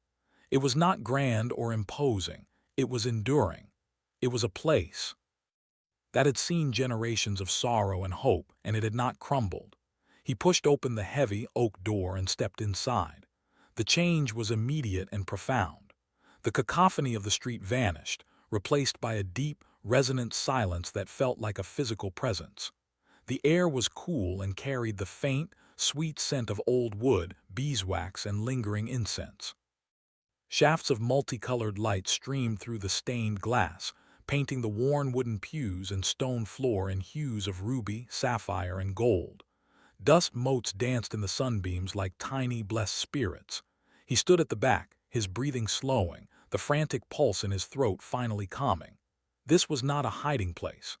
It was not grand or imposing, it was enduring. It was a place that had seen generations of sorrow and hope, and it had not crumbled. He pushed open the heavy oak door and stepped inside. The change was immediate and profound. The cacophony of the street vanished, replaced by a deep, resonant silence that felt like a physical presence. The air was cool and carried the faint, sweet scent of old wood, beeswax, and lingering incense. Shafts of multicolored light streamed through the stained glass, painting the worn wooden pews and stone floor in hues of ruby, sapphire, and gold. Dust motes danced in the sunbeams like tiny, blessed spirits. He stood at the back, his breathing slowing, the frantic pulse in his throat finally calming. This was not a hiding place.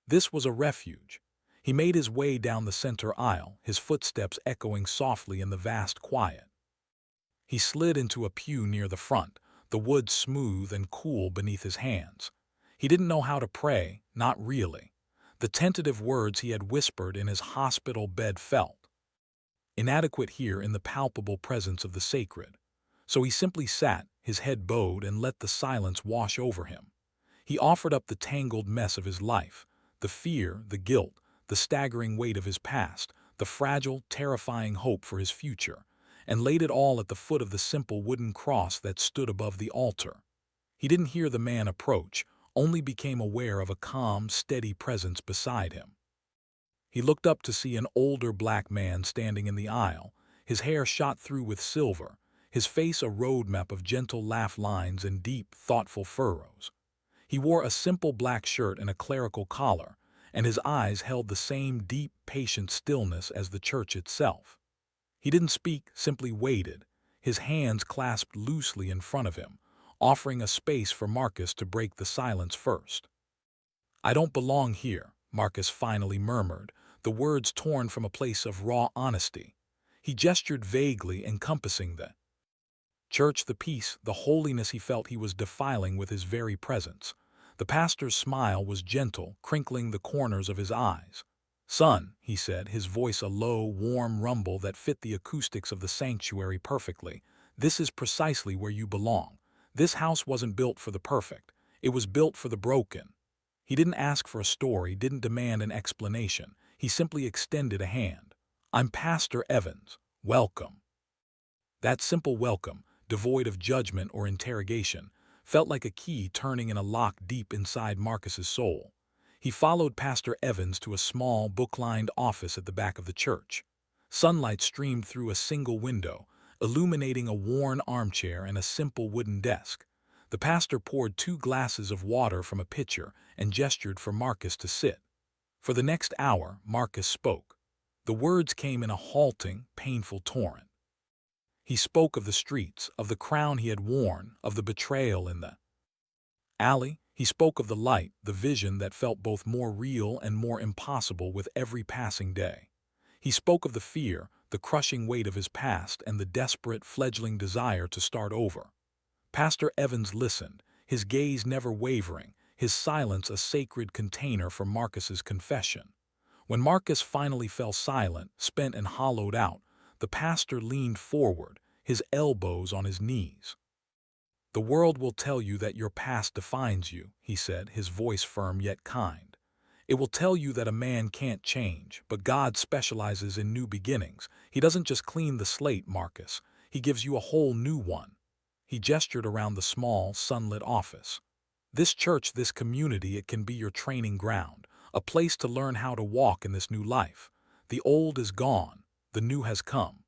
This was a refuge. He made his way down the center aisle, his footsteps echoing softly in the vast quiet. He slid into a pew near the front, the wood smooth and cool beneath his hands. He didn't know how to pray, not really. The tentative words he had whispered in his hospital bed felt inadequate here in the palpable presence of the sacred. So he simply sat, his head bowed, and let the silence wash over him. He offered up the tangled mess of his life, the fear, the guilt, the staggering weight of his past, the fragile, terrifying hope for his future, and laid it all at the foot of the simple wooden cross that stood above the altar. He didn't hear the man approach, only became aware of a calm, steady presence beside him. He looked up to see an older black man standing in the aisle, his hair shot through with silver, his face a roadmap of gentle laugh lines and deep, thoughtful furrows. He wore a simple black shirt and a clerical collar, and his eyes held the same deep, patient stillness as the church itself. He didn't speak, simply waited, his hands clasped loosely in front of him, offering a space for Marcus to break the silence first. "I don't belong here," Marcus finally murmured, the words torn from a place of raw honesty. He gestured vaguely, encompassing the church, the peace, the holiness he felt he was defiling with his very presence. The pastor's smile was gentle, crinkling the corners of his eyes. "Son," he said, his voice a low, warm rumble that fit the acoustics of the sanctuary perfectly, "this is precisely where you belong. This house wasn't built for the perfect. It was built for the broken." He didn't ask for a story, didn't demand an explanation. He simply extended a hand. "I'm Pastor Evans. Welcome." That simple welcome, devoid of judgment or interrogation, felt like a key turning in a lock deep inside Marcus's soul. He followed Pastor Evans to a small, book-lined office at the back of the church. Sunlight streamed through a single window, illuminating a worn armchair and a simple wooden desk. The pastor poured 2 glasses of water from a pitcher and gestured for Marcus to sit. For the next hour, Marcus spoke. The words came in a halting, painful torrent. He spoke of the streets, of the crown he had worn, of the betrayal in the alley. He spoke of the light, the vision that felt both more real and more impossible with every passing day. He spoke of the fear, the crushing weight of his past, and the desperate, fledgling desire to start over. Pastor Evans listened, his gaze never wavering, his silence a sacred container for Marcus's confession. When Marcus finally fell silent, spent and hollowed out, the pastor leaned forward, his elbows on his knees. "The world will tell you that your past defines you," he said, his voice firm yet kind. "It will tell you that a man can't change, but God specializes in new beginnings. He doesn't just clean the slate, Marcus. He gives you a whole new one." He gestured around the small, sunlit office. "This church, this community, it can be your training ground, a place to learn how to walk in this new life. The old is gone, the new has come.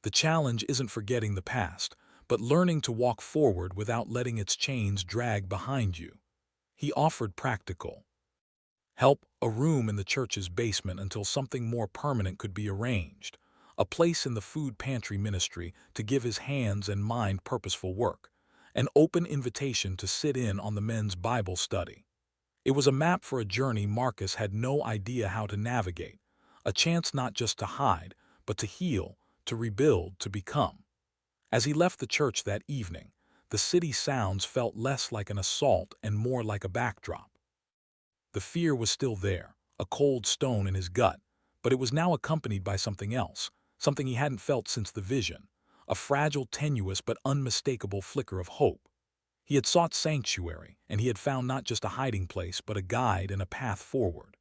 The challenge isn't forgetting the past, but learning to walk forward without letting its chains drag behind you." He offered practical help, a room in the church's basement until something more permanent could be arranged, a place in the food pantry ministry to give his hands and mind purposeful work, an open invitation to sit in on the men's Bible study. It was a map for a journey Marcus had no idea how to navigate, a chance not just to hide, but to heal, to rebuild, to become. As he left the church that evening, the city sounds felt less like an assault and more like a backdrop. The fear was still there, a cold stone in his gut, but it was now accompanied by something else, something he hadn't felt since the vision, a fragile, tenuous but unmistakable flicker of hope. He had sought sanctuary, and he had found not just a hiding place but a guide and a path forward.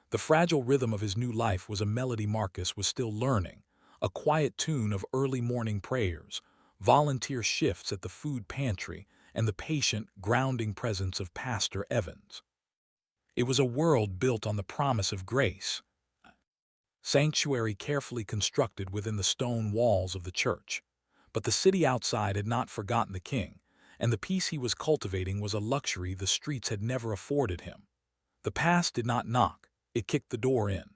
The fragile rhythm of his new life was a melody Marcus was still learning, a quiet tune of early morning prayers, volunteer shifts at the food pantry, and the patient, grounding presence of Pastor Evans. It was a world built on the promise of grace, sanctuary carefully constructed within the stone walls of the church. But the city outside had not forgotten the king, and the peace he was cultivating was a luxury the streets had never afforded him. The past did not knock, it kicked the door in.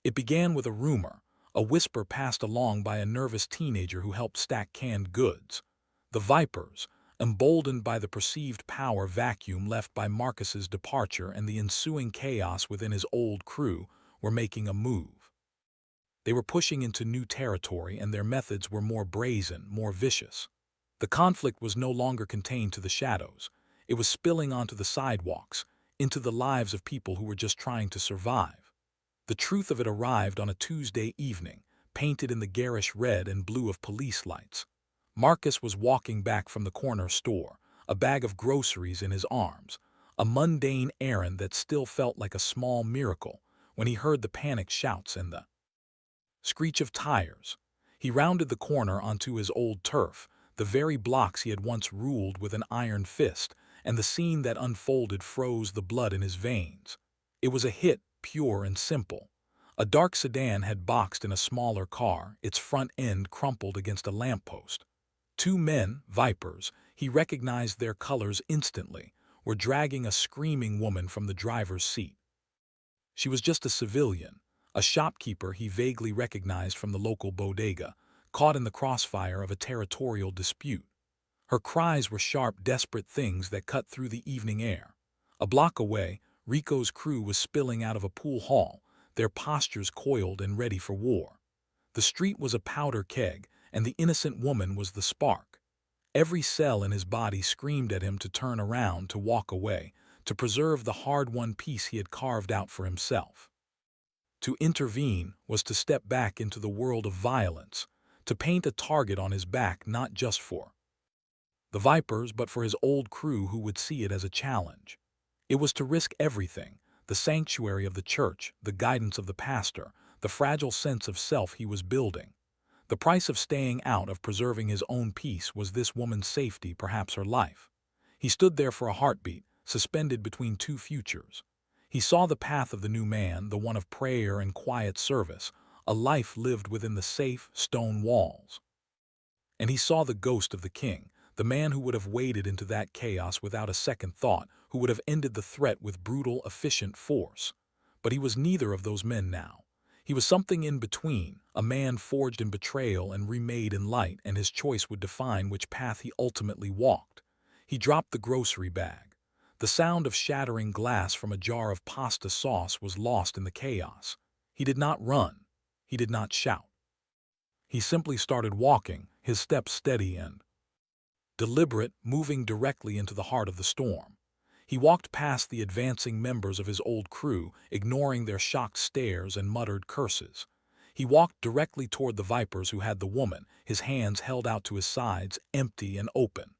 It began with a rumor, a whisper passed along by a nervous teenager who helped stack canned goods. The Vipers, emboldened by the perceived power vacuum left by Marcus's departure and the ensuing chaos within his old crew, were making a move. They were pushing into new territory, and their methods were more brazen, more vicious. The conflict was no longer contained to the shadows. It was spilling onto the sidewalks, into the lives of people who were just trying to survive. The truth of it arrived on a Tuesday evening, painted in the garish red and blue of police lights. Marcus was walking back from the corner store, a bag of groceries in his arms, a mundane errand that still felt like a small miracle, when he heard the panicked shouts and the screech of tires. He rounded the corner onto his old turf, the very blocks he had once ruled with an iron fist, and the scene that unfolded froze the blood in his veins. It was a hit, pure and simple. A dark sedan had boxed in a smaller car, its front end crumpled against a lamppost. 2 men, Vipers, he recognized their colors instantly, were dragging a screaming woman from the driver's seat. She was just a civilian, a shopkeeper he vaguely recognized from the local bodega, caught in the crossfire of a territorial dispute. Her cries were sharp, desperate things that cut through the evening air. A block away, Rico's crew was spilling out of a pool hall, their postures coiled and ready for war. The street was a powder keg, and the innocent woman was the spark. Every cell in his body screamed at him to turn around, to walk away, to preserve the hard-won peace he had carved out for himself. To intervene was to step back into the world of violence, to paint a target on his back not just for the Vipers but for his old crew who would see it as a challenge. It was to risk everything, the sanctuary of the church, the guidance of the pastor, the fragile sense of self he was building. The price of staying out, of preserving his own peace, was this woman's safety, perhaps her life. He stood there for a heartbeat, suspended between 2 futures. He saw the path of the new man, the one of prayer and quiet service, a life lived within the safe, stone walls. And he saw the ghost of the king, the man who would have waded into that chaos without a second thought, who would have ended the threat with brutal, efficient force. But he was neither of those men now. He was something in between, a man forged in betrayal and remade in light, and his choice would define which path he ultimately walked. He dropped the grocery bag. The sound of shattering glass from a jar of pasta sauce was lost in the chaos. He did not run. He did not shout. He simply started walking, his steps steady and deliberate, moving directly into the heart of the storm. He walked past the advancing members of his old crew, ignoring their shocked stares and muttered curses. He walked directly toward the vipers who had the woman, his hands held out to his sides, empty and open.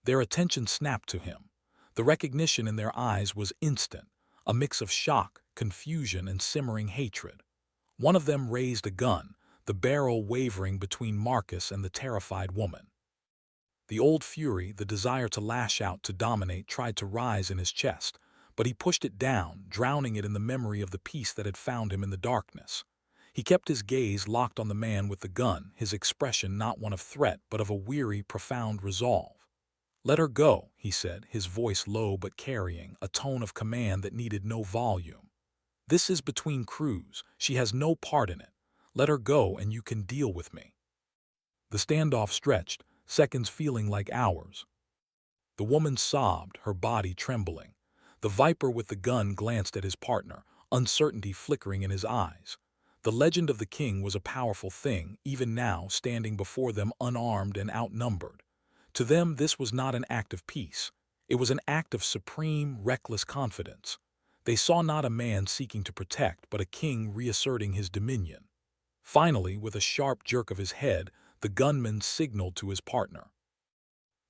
Their attention snapped to him. The recognition in their eyes was instant, a mix of shock, confusion, and simmering hatred. One of them raised a gun, the barrel wavering between Marcus and the terrified woman. The old fury, the desire to lash out, to dominate, tried to rise in his chest, but he pushed it down, drowning it in the memory of the peace that had found him in the darkness. He kept his gaze locked on the man with the gun, his expression not one of threat but of a weary, profound resolve. "Let her go," he said, his voice low but carrying, a tone of command that needed no volume. "This is between crews. She has no part in it. Let her go and you can deal with me." The standoff stretched, seconds feeling like hours. The woman sobbed, her body trembling. The viper with the gun glanced at his partner, uncertainty flickering in his eyes. The legend of the king was a powerful thing, even now standing before them unarmed and outnumbered. To them this was not an act of peace. It was an act of supreme, reckless confidence. They saw not a man seeking to protect, but a king reasserting his dominion. Finally, with a sharp jerk of his head, the gunman signaled to his partner.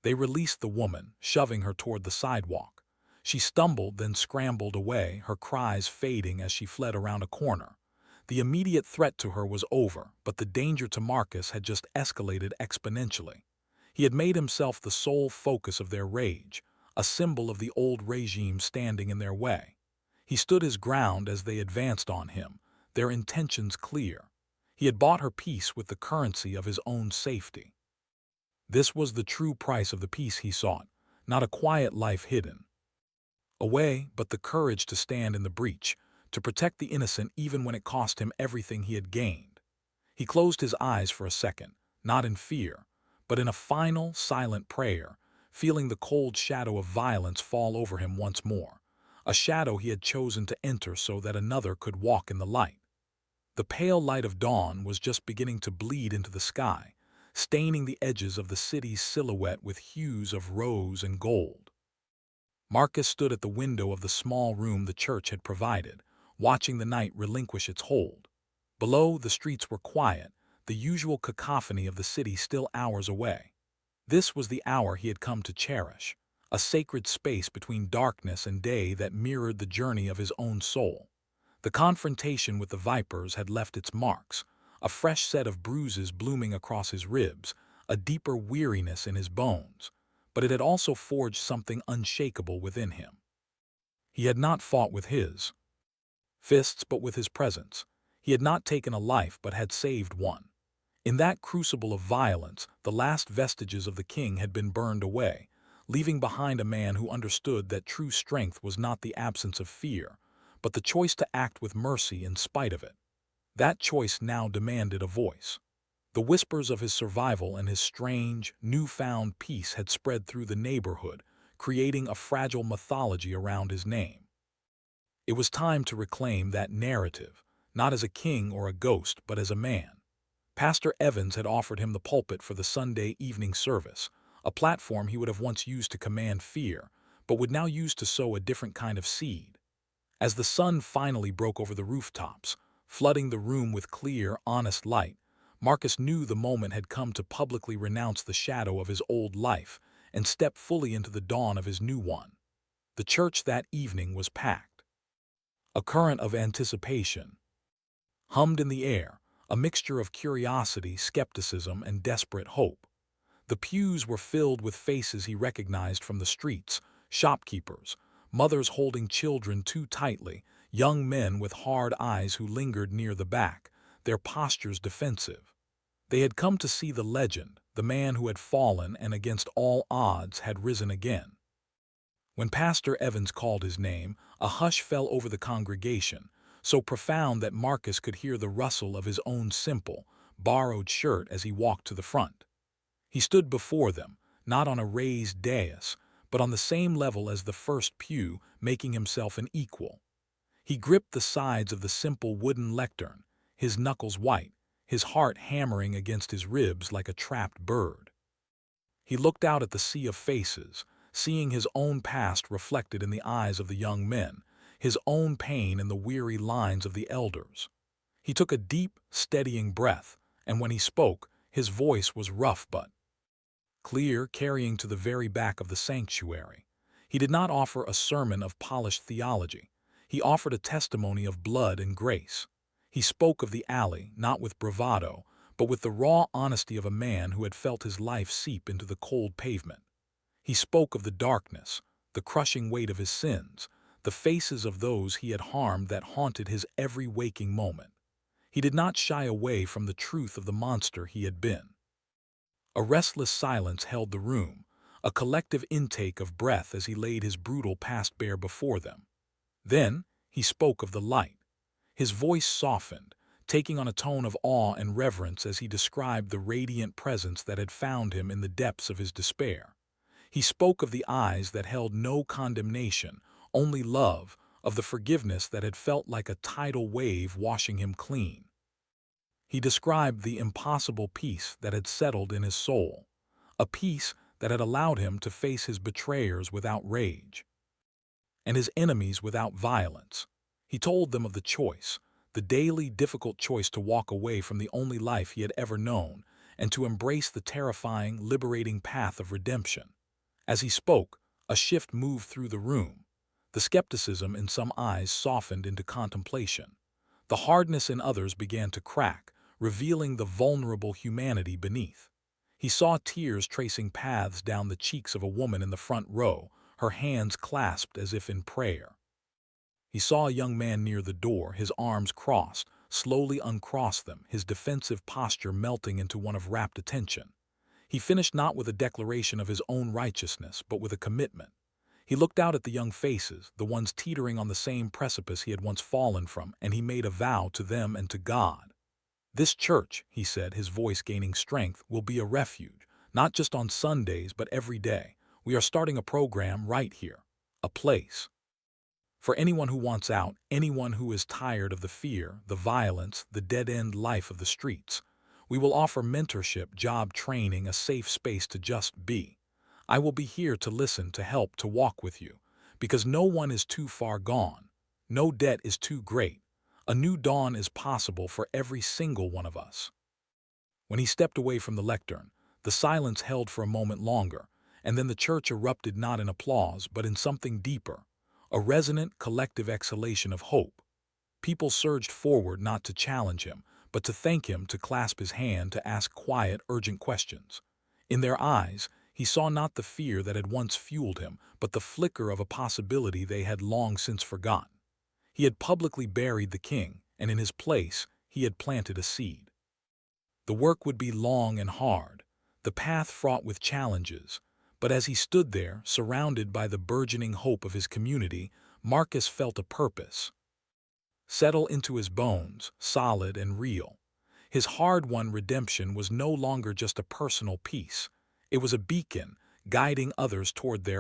They released the woman, shoving her toward the sidewalk. She stumbled, then scrambled away, her cries fading as she fled around a corner. The immediate threat to her was over, but the danger to Marcus had just escalated exponentially. He had made himself the sole focus of their rage, a symbol of the old regime standing in their way. He stood his ground as they advanced on him, their intentions clear. He had bought her peace with the currency of his own safety. This was the true price of the peace he sought, not a quiet life hidden away, but the courage to stand in the breach, to protect the innocent even when it cost him everything he had gained. He closed his eyes for a second, not in fear, but in a final, silent prayer, feeling the cold shadow of violence fall over him once more, a shadow he had chosen to enter so that another could walk in the light. The pale light of dawn was just beginning to bleed into the sky, staining the edges of the city's silhouette with hues of rose and gold. Marcus stood at the window of the small room the church had provided, watching the night relinquish its hold. Below, the streets were quiet, the usual cacophony of the city still hours away. This was the hour he had come to cherish, a sacred space between darkness and day that mirrored the journey of his own soul. The confrontation with the vipers had left its marks, a fresh set of bruises blooming across his ribs, a deeper weariness in his bones, but it had also forged something unshakable within him. He had not fought with his fists but with his presence. He had not taken a life but had saved one. In that crucible of violence, the last vestiges of the king had been burned away, leaving behind a man who understood that true strength was not the absence of fear, but the choice to act with mercy in spite of it. That choice now demanded a voice. The whispers of his survival and his strange, newfound peace had spread through the neighborhood, creating a fragile mythology around his name. It was time to reclaim that narrative, not as a king or a ghost, but as a man. Pastor Evans had offered him the pulpit for the Sunday evening service, a platform he would have once used to command fear, but would now use to sow a different kind of seed. As the sun finally broke over the rooftops, flooding the room with clear, honest light, Marcus knew the moment had come to publicly renounce the shadow of his old life and step fully into the dawn of his new one. The church that evening was packed. A current of anticipation hummed in the air, a mixture of curiosity, skepticism, and desperate hope. The pews were filled with faces he recognized from the streets, shopkeepers, mothers holding children too tightly, young men with hard eyes who lingered near the back, their postures defensive. They had come to see the legend, the man who had fallen and against all odds had risen again. When Pastor Evans called his name, a hush fell over the congregation, so profound that Marcus could hear the rustle of his own simple, borrowed shirt as he walked to the front. He stood before them, not on a raised dais, but on the same level as the first pew, making himself an equal. He gripped the sides of the simple wooden lectern, his knuckles white, his heart hammering against his ribs like a trapped bird. He looked out at the sea of faces, seeing his own past reflected in the eyes of the young men, his own pain in the weary lines of the elders. He took a deep, steadying breath, and when he spoke, his voice was rough but clear, carrying to the very back of the sanctuary. He did not offer a sermon of polished theology. He offered a testimony of blood and grace. He spoke of the alley, not with bravado, but with the raw honesty of a man who had felt his life seep into the cold pavement. He spoke of the darkness, the crushing weight of his sins, the faces of those he had harmed that haunted his every waking moment. He did not shy away from the truth of the monster he had been. A restless silence held the room, a collective intake of breath as he laid his brutal past bare before them. Then he spoke of the light. His voice softened, taking on a tone of awe and reverence as he described the radiant presence that had found him in the depths of his despair. He spoke of the eyes that held no condemnation, only love, of the forgiveness that had felt like a tidal wave washing him clean. He described the impossible peace that had settled in his soul, a peace that had allowed him to face his betrayers without rage and his enemies without violence. He told them of the choice, the daily difficult choice to walk away from the only life he had ever known and to embrace the terrifying, liberating path of redemption. As he spoke, a shift moved through the room. The skepticism in some eyes softened into contemplation. The hardness in others began to crack, revealing the vulnerable humanity beneath. He saw tears tracing paths down the cheeks of a woman in the front row, her hands clasped as if in prayer. He saw a young man near the door, his arms crossed, slowly uncrossed them, his defensive posture melting into one of rapt attention. He finished not with a declaration of his own righteousness, but with a commitment. He looked out at the young faces, the ones teetering on the same precipice he had once fallen from, and he made a vow to them and to God. "This church," he said, his voice gaining strength, "will be a refuge, not just on Sundays, but every day. We are starting a program right here, a place for anyone who wants out, anyone who is tired of the fear, the violence, the dead-end life of the streets. We will offer mentorship, job training, a safe space to just be. I will be here to listen, to help, to walk with you, because no one is too far gone. No debt is too great. A new dawn is possible for every single one of us." When he stepped away from the lectern, the silence held for a moment longer, and then the church erupted not in applause, but in something deeper, a resonant, collective exhalation of hope. People surged forward not to challenge him, but to thank him, to clasp his hand, to ask quiet, urgent questions. In their eyes, he saw not the fear that had once fueled him, but the flicker of a possibility they had long since forgotten. He had publicly buried the king, and in his place, he had planted a seed. The work would be long and hard, the path fraught with challenges, but as he stood there, surrounded by the burgeoning hope of his community, Marcus felt a purpose settle into his bones, solid and real. His hard-won redemption was no longer just a personal peace. It was a beacon, guiding others toward their